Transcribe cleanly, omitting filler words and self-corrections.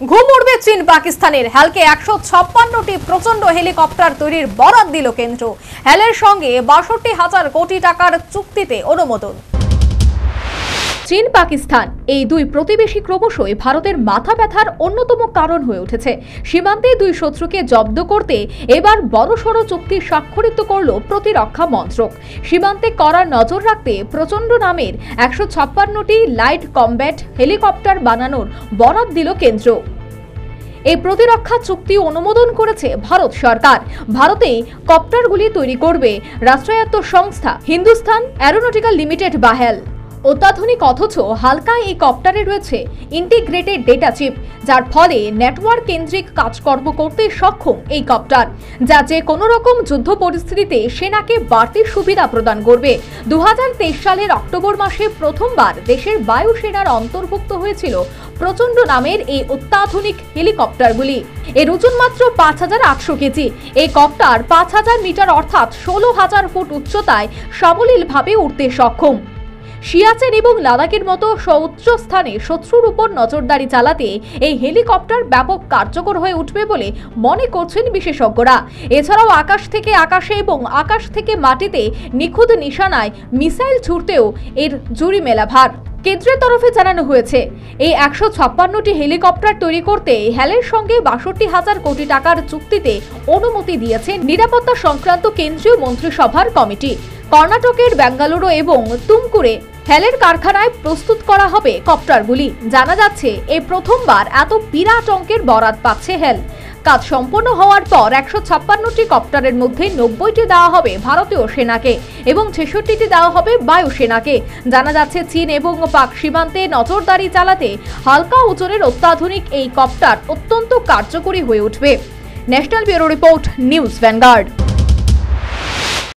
ঘুম উড়বে চীন পাকিস্তানের। হ্যালকে 156টি প্রচন্ড হেলিকপ্টার তৈরির বরাত দিল কেন্দ্র। হ্যালের সঙ্গে 62,000 কোটি টাকার চুক্তিতে অনুমোদন। চীন পাকিস্তান এই দুই প্রতিবেশী ক্রমশই ভারতের মাথা ব্যথার অন্যতম কারণ হয়ে উঠেছে। সীমান্তে দুই শত্রুকে জব্দ করতে এবার বড়সড় চুক্তি স্বাক্ষরিত করল প্রতিরক্ষা মন্ত্রক। সীমান্তে কড়া নজর রাখতে প্রচন্ড নামের 156টি লাইট কমব্যাট হেলিকপ্টার বানানোর বরাত দিল কেন্দ্র। এই প্রতিরক্ষা চুক্তি অনুমোদন করেছে ভারত সরকার। ভারতেই কপ্টারগুলি তৈরি করবে রাষ্ট্রায়ত্ত সংস্থা হিন্দুস্তান অ্যারোনটিক্যাল লিমিটেড বা হেল। অত্যাধুনিক অথচ হালকা এই কপ্টারে রয়েছে ইন্টিগ্রেটেড ডেটা চিপ, যার ফলে নেটওয়ার্ক কেন্দ্রিক কাজকর্ম করতে সক্ষম এই কপ্টার, যা যে কোনো রকম যুদ্ধ পরিস্থিতিতে সেনাকে বাড়তি সুবিধা প্রদান করবে। 2023 সালের অক্টোবর মাসে প্রথমবার দেশের বায়ুসেনার অন্তর্ভুক্ত হয়েছিল প্রচন্ড নামের এই অত্যাধুনিক হেলিকপ্টারগুলি। এর ওজন মাত্র 5,800 কেজি। এই কপ্টার 5,000 মিটার অর্থাৎ 16,000 ফুট উচ্চতায় সাবলীলভাবে উঠতে সক্ষম। সিয়াচেন এবং লাদাখের মতো সউচ্চ স্থানে শত্রুর উপর নজরদারি চালাতে এই হেলিকপ্টার ব্যাপক কার্যকর হয়ে উঠবে বলে মনে করছেন বিশেষজ্ঞরা। এছাড়াও আকাশ থেকে আকাশে এবং আকাশ থেকে মাটিতে নিখুঁত নিশানায় মিসাইল ছুড়তেও এর জুড়ি মেলা ভার। কেন্দ্রের তরফে জানানো হয়েছে, এই 156টি হেলিকপ্টার তৈরি করতে হ্যালের সঙ্গে 62,000 কোটি টাকার চুক্তিতে অনুমতি দিয়েছে নিরাপত্তা সংক্রান্ত কেন্দ্রীয় মন্ত্রিসভার কমিটি। কর্ণাটকের বেঙ্গালুরু এবং তুমকুরে হ্যালের কারখানায় প্রস্তুত করা হবে কপ্টারগুলি। জানা যাচ্ছে এই প্রথমবার এত বিরাট অঙ্কের বরাত পাচ্ছে হ্যাল। কাজ সম্পন্ন হওয়ার পর 156টি কপ্টারের মধ্যে 90টি দেওয়া হবে ভারতীয় সেনাকে এবং 66টি দেওয়া হবে বায়ুসেনাকে। জানা যাচ্ছে চীন এবং পাক সীমান্তে নজরদারি চালাতে হালকা ওজনের অত্যাধুনিক এই কপ্টার অত্যন্ত কার্যকরী হয়ে উঠবে। National bureau report, news vanguard.